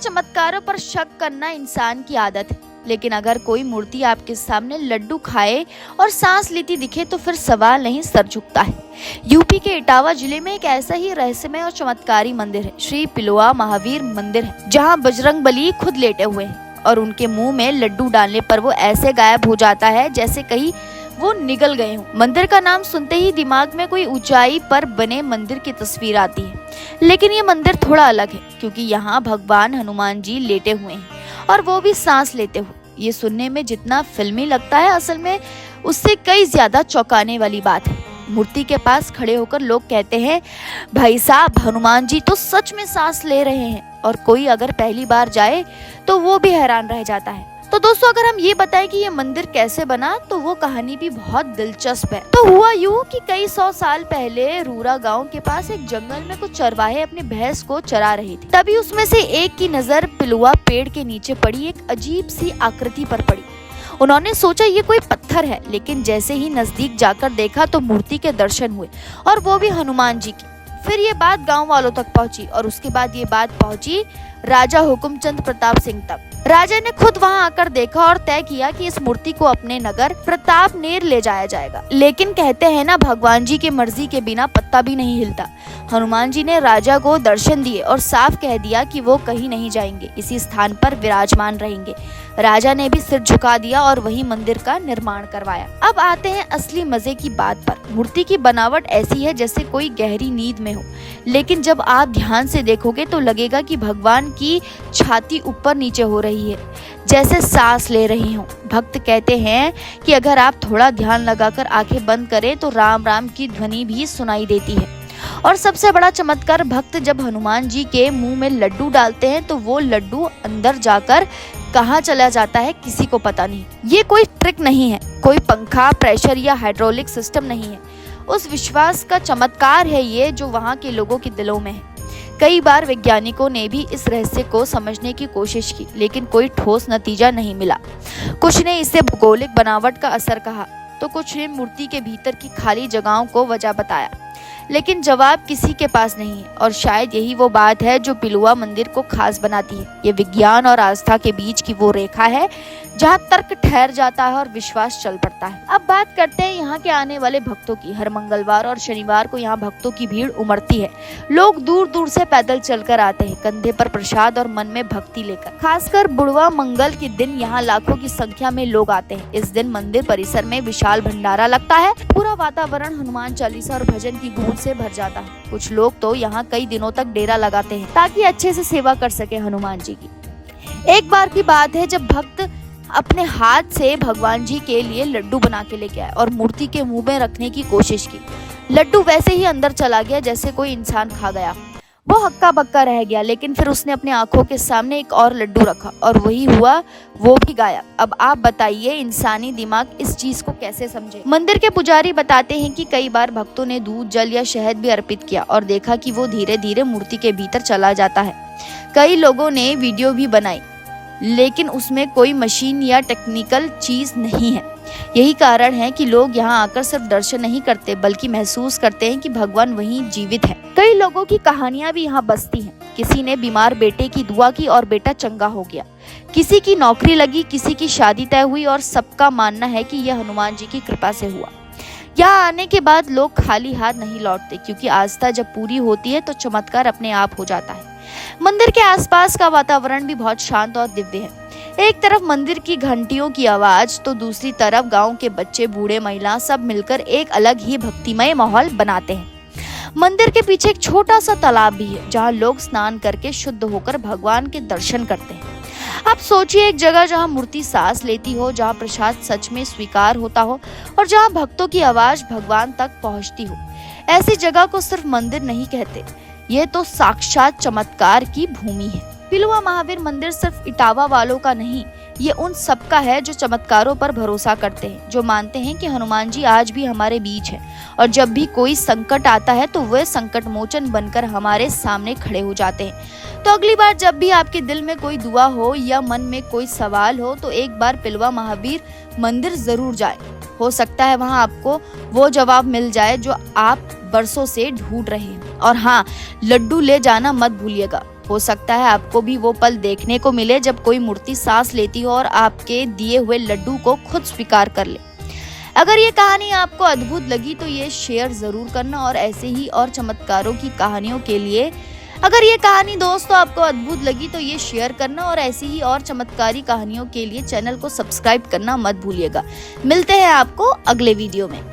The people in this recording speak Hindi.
चमत्कारों पर शक करना इंसान की आदत है, लेकिन अगर कोई मूर्ति आपके सामने लड्डू खाए और सांस लेती दिखे तो फिर सवाल नहीं सर झुकता है। यूपी के इटावा जिले में एक ऐसा ही रहस्यमय और चमत्कारी मंदिर है, श्री पिलुआ महावीर मंदिर है, जहाँ बजरंगबली खुद लेटे हुए हैं और उनके मुंह में लड्डू डालने पर वो ऐसे गायब हो जाता है जैसे कहीं वो निगल गए हों। मंदिर का नाम सुनते ही दिमाग में कोई ऊंचाई पर बने मंदिर की तस्वीर आती है, लेकिन ये मंदिर थोड़ा अलग है क्योंकि यहाँ भगवान हनुमान जी लेटे हुए हैं और वो भी सांस लेते हुए। ये सुनने में जितना फिल्मी लगता है, असल में उससे कई ज्यादा चौंकाने वाली बात है। मूर्ति के पास खड़े होकर लोग कहते हैं, भाई साहब हनुमान जी तो सच में सांस ले रहे हैं, और कोई अगर पहली बार जाए तो वो भी हैरान रह जाता है। तो दोस्तों, अगर हम ये बताएं कि ये मंदिर कैसे बना तो वो कहानी भी बहुत दिलचस्प है। तो हुआ यूं कि कई 100 साल पहले रूरा गांव के पास एक जंगल में कुछ चरवाहे अपनी भैंस को चरा रहे थे। तभी उसमें से एक की नजर पिलुआ पेड़ के नीचे पड़ी एक अजीब सी आकृति पर पड़ी। उन्होंने सोचा ये कोई पत्थर है, लेकिन जैसे ही नजदीक जाकर देखा तो मूर्ति के दर्शन हुए, और वो भी हनुमान जी की। फिर ये बात गांव वालों तक पहुंची और उसके बाद ये बात पहुंची राजा हुकुमचंद प्रताप सिंह तक। राजा ने खुद वहां आकर देखा और तय किया कि इस मूर्ति को अपने नगर प्रतापनेर ले जाया जाएगा। लेकिन कहते हैं ना, भगवान जी की मर्जी के बिना पत्ता भी नहीं हिलता। हनुमान जी ने राजा को दर्शन दिए और साफ कह दिया कि वो कहीं नहीं जाएंगे, इसी स्थान पर विराजमान रहेंगे। राजा ने भी सिर झुका दिया और वही मंदिर का निर्माण करवाया। अब आते हैं असली मजे की बात पर। मूर्ति की बनावट ऐसी है जैसे कोई गहरी नींद में हो, लेकिन जब आप ध्यान से देखोगे तो लगेगा कि भगवान की छाती ऊपर नीचे हो रही है, जैसे सांस ले रही हो। भक्त कहते हैं कि अगर आप थोड़ा ध्यान लगाकर आंखें बंद करें तो राम राम की ध्वनि भी सुनाई देती है। और सबसे बड़ा चमत्कार, भक्त जब हनुमान जी के मुंह में लड्डू डालते हैं तो वो लड्डू अंदर जाकर कहाँ चला जाता है किसी को पता नहीं। ये कोई ट्रिक नहीं है, कोई पंखा, प्रेशर या हाइड्रोलिक सिस्टम नहीं है। उस विश्वास का चमत्कार है ये जो वहाँ के लोगों के दिलों में है। कई बार वैज्ञानिकों ने भी इस रहस्य को समझने की कोशिश की, लेकिन कोई ठोस नतीजा नहीं मिला। कुछ ने इसे भौगोलिक बनावट का असर कहा, तो कुछ ने मूर्ति के भीतर की खाली जगहों को वजह बताया, लेकिन जवाब किसी के पास नहीं है। और शायद यही वो बात है जो पिलुआ मंदिर को खास बनाती है। ये विज्ञान और आस्था के बीच की वो रेखा है जहाँ तर्क ठहर जाता है और विश्वास चल पड़ता है। अब बात करते हैं यहाँ के आने वाले भक्तों की। हर मंगलवार और शनिवार को यहाँ भक्तों की भीड़ उमड़ती है। लोग दूर दूर से पैदल चलकर आते हैं, कंधे पर प्रसाद और मन में भक्ति लेकर। खासकर बुढ़वा मंगल के दिन यहाँ लाखों की संख्या में लोग आते हैं। इस दिन मंदिर परिसर में विशाल भंडारा लगता है। पूरा वातावरण हनुमान चालीसा और भजन की गूंज से भर जाता है। कुछ लोग तो यहाँ कई दिनों तक डेरा लगाते हैं ताकि अच्छे से सेवा कर सके हनुमान जी की। एक बार की बात है जब भक्त अपने हाथ से भगवान जी के लिए लड्डू बना के लेके आए और मूर्ति के मुंह में रखने की कोशिश की। लड्डू वैसे ही अंदर चला गया जैसे कोई इंसान खा गया। वो हक्का बक्का रह गया, लेकिन फिर उसने अपने आंखों के सामने एक और लड्डू रखा और वही हुआ, वो भी गायब। अब आप बताइए इंसानी दिमाग इस चीज को कैसे समझे। मंदिर के पुजारी बताते हैं कि कई बार भक्तों ने दूध, जल या शहद भी अर्पित किया और देखा कि वो धीरे धीरे मूर्ति के भीतर चला जाता है। कई लोगों ने वीडियो भी बनाई, लेकिन उसमें कोई मशीन या टेक्निकल चीज नहीं है। यही कारण है कि लोग यहाँ आकर सिर्फ दर्शन नहीं करते बल्कि महसूस करते हैं कि भगवान वहीं जीवित है। कई लोगों की कहानियां भी यहाँ बसती हैं। किसी ने बीमार बेटे की दुआ की और बेटा चंगा हो गया। किसी की नौकरी लगी, किसी की शादी तय हुई, और सबका मानना है कि यह हनुमान जी की कृपा से हुआ। यहाँ आने के बाद लोग खाली हाथ नहीं लौटते, क्योंकि आस्था जब पूरी होती है तो चमत्कार अपने आप हो जाता है। मंदिर के आसपास का वातावरण भी बहुत शांत और दिव्य है। एक तरफ मंदिर की घंटियों की आवाज तो दूसरी तरफ गांव के बच्चे, बूढ़े, महिला सब मिलकर एक अलग ही भक्तिमय माहौल बनाते हैं। मंदिर के पीछे एक छोटा सा तालाब भी है जहां लोग स्नान करके शुद्ध होकर भगवान के दर्शन करते हैं। आप सोचिए, एक जगह जहां मूर्ति सांस लेती हो, जहां प्रसाद सच में स्वीकार होता हो और जहां भक्तों की आवाज भगवान तक पहुंचती हो। ऐसी जगह को सिर्फ मंदिर नहीं कहते, ये तो साक्षात चमत्कार की भूमि है। पिलुआ महावीर मंदिर सिर्फ इटावा वालों का नहीं, ये उन सबका है जो चमत्कारों पर भरोसा करते हैं, जो मानते हैं कि हनुमान जी आज भी हमारे बीच है और जब भी कोई संकट आता है तो वे संकट मोचन बनकर हमारे सामने खड़े हो जाते हैं। तो अगली बार जब भी आपके दिल में कोई दुआ हो या मन में कोई सवाल हो तो एक बार पिलुआ महावीर मंदिर जरूर जाए। हो सकता है वहाँ आपको वो जवाब मिल जाए जो आप बरसों से ढूंढ रहे हैं। और हाँ, लड्डू ले जाना मत भूलिएगा। हो सकता है आपको भी वो पल देखने को मिले जब कोई मूर्ति सांस लेती हो और आपके दिए हुए लड्डू को खुद स्वीकार कर ले। अगर ये कहानी आपको अद्भुत लगी तो ये शेयर जरूर करना और ऐसे ही और चमत्कारों की कहानियों के लिए अगर ये कहानी दोस्तों आपको अद्भुत लगी तो ये शेयर करना और ऐसी ही और चमत्कारी कहानियों के लिए चैनल को सब्सक्राइब करना मत भूलिएगा। मिलते हैं आपको अगले वीडियो में।